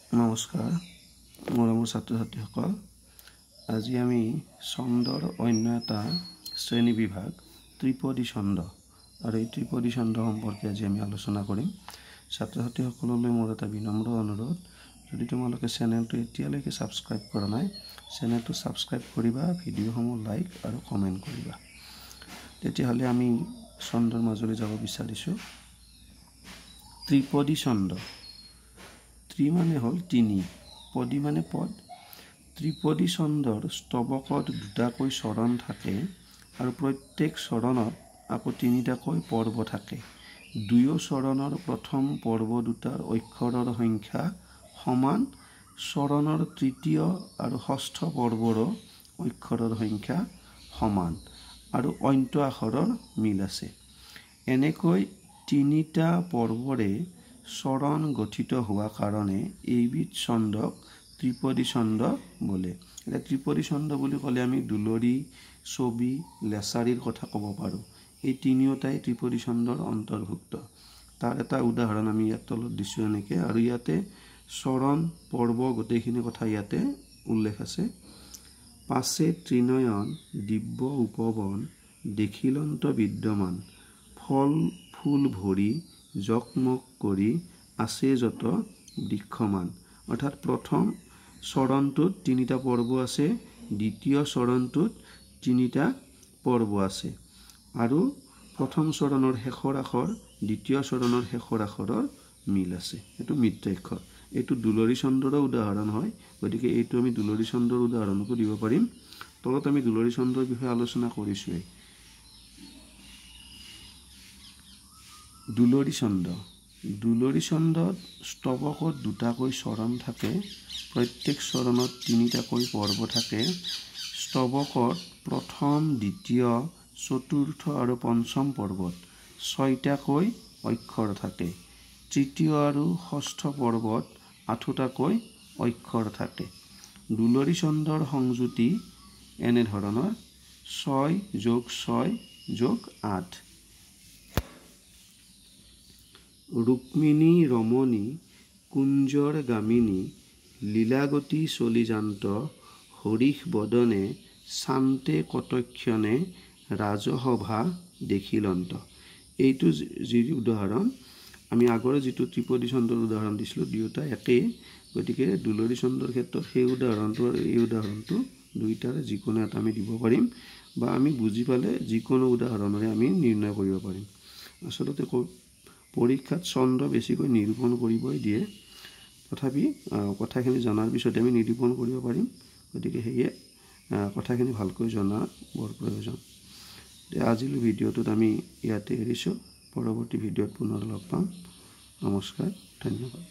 নমস্কাৰ মৰমৰ ছাত্ৰ ছাত্ৰীসকল আজি আমি ছন্দৰ অন্য এটা শ্ৰেণী বিভাগ ত্ৰিপদী ছন্দ আৰু এই ত্ৰিপদী ছন্দ সম্পৰ্কে আজি আমি আলোচনা কৰিম। ছাত্ৰ ছাত্ৰীসকললৈ মোৰ এটা বিনম্ৰ অনুৰোধ, যদি তোমালোকে চেনেলটো এতিয়ালৈকে ছাবস্ক্ৰাইব কৰা নাই, চেনেলটো ছাবস্ক্ৰাইব কৰিবা, ভিডিঅ'সমূহ লাইক আৰু কমেণ্ট কৰিবা। তেতিয়াহ'লে আমি ছন্দৰ মাজলৈ যাব বিচাৰিছোঁ। ত্ৰিপদী ছন্দ। ত্ৰি মানে হ'ল তিনি, পদী মানে পদ। ত্ৰিপদী ছন্দৰ স্তৱকত দুটাকৈ চৰণ থাকে আৰু প্ৰত্যেক চৰণত আকৌ তিনিটাকৈ পৰ্ব থাকে। দুয়ো চৰণৰ প্ৰথম পৰ্ব দুটাৰ অক্ষৰৰ সংখ্যা সমান, চৰণৰ তৃতীয় আৰু ষষ্ঠ পৰ্বৰো অক্ষৰৰ সংখ্যা সমান আৰু অন্ত আখৰৰ মিল আছে। এনেকৈ তিনিটা পৰ্বৰে চৰণ গঠিত হোৱা কাৰণে এইবিধ ছন্দক ত্ৰিপদী ছন্দ বোলে। এতিয়া ত্ৰিপদী ছন্দ বুলি ক'লে আমি দুলৰী, ছবি, লেছাৰীৰ কথা ক'ব পাৰোঁ। এই তিনিওটাই ত্ৰিপদী ছন্দৰ অন্তৰ্ভুক্ত। তাৰ এটা উদাহৰণ আমি ইয়াত তলত দিছোঁ এনেকৈ, আৰু ইয়াতে চৰণ পৰ্ব গোটেইখিনি কথা ইয়াতে উল্লেখ আছে। পাছে ত্ৰিনয়ন দিব্য উপবন দেখিলন্ত বিদ্যমান, ফল ফুল ভৰি জকমক কৰি আছে যত বৃক্ষমান। অৰ্থাৎ প্ৰথম চৰণটোত তিনিটা পৰ্ব আছে, দ্বিতীয় চৰণটোত তিনিটা পৰ্ব আছে, আৰু প্ৰথম চৰণৰ শেষৰ আখৰ দ্বিতীয় চৰণৰ শেষৰ আখৰৰ মিল আছে। এইটো মিত্ৰাক্ষৰ। এইটো দুলৰী ছন্দৰো উদাহৰণ হয়, গতিকে এইটো আমি দুলৰী ছন্দৰ উদাহৰণকো দিব পাৰিম। তলত আমি দুলৰী ছন্দৰ বিষয়ে আলোচনা কৰিছোঁৱেই। দুলৰী ছন্দ। দুলৰী ছন্দত স্তৱকত দুটাকৈ চৰণ থাকে, প্ৰত্যেক চৰণত তিনিটাকৈ পৰ্ব থাকে। স্তৱকত প্ৰথম, দ্বিতীয়, চতুৰ্থ আৰু পঞ্চম পৰ্বত ছয়টাকৈ অক্ষৰ থাকে। তৃতীয় আৰু ষষ্ঠ পৰ্বত 8টাকৈ অক্ষৰ থাকে। দুলৰী ছন্দৰ সংযুতি এনেধৰণৰ: 6 + 6 + 8। ৰুক্মিণী ৰমণী কুঞ্জৰ গামিনী, লীলাগতি চলিযান্ত, হৰিষ বদনে শান্তে কতক্ষণে, ৰাজসভা দেখিলন্ত। এইটো যি উদাহৰণ, আমি আগৰে যিটো ত্ৰিপদী ছন্দৰ উদাহৰণ দিছিলোঁ, দুয়োটা একেই। গতিকে দুলৰী ছন্দৰ ক্ষেত্ৰত সেই উদাহৰণটো আৰু এই উদাহৰণটো দুয়োটাৰে যিকোনো এটা আমি দিব পাৰিম, বা আমি বুজি পালে যিকোনো উদাহৰণৰে আমি নিৰ্ণয় কৰিব পাৰিম। আচলতে পৰীক্ষাত ছন্দ বেছিকৈ নিৰূপণ কৰিবই দিয়ে, তথাপি কথাখিনি জনাৰ পিছতে আমি নিৰূপণ কৰিব পাৰিম। গতিকে সেয়ে কথাখিনি ভালকৈ জনা বৰ প্ৰয়োজন। আজিলৈ ভিডিঅ'টোত আমি ইয়াতে এৰিছোঁ। পৰৱৰ্তী ভিডিঅ'ত পুনৰ লগ পাম। নমস্কাৰ, ধন্যবাদ।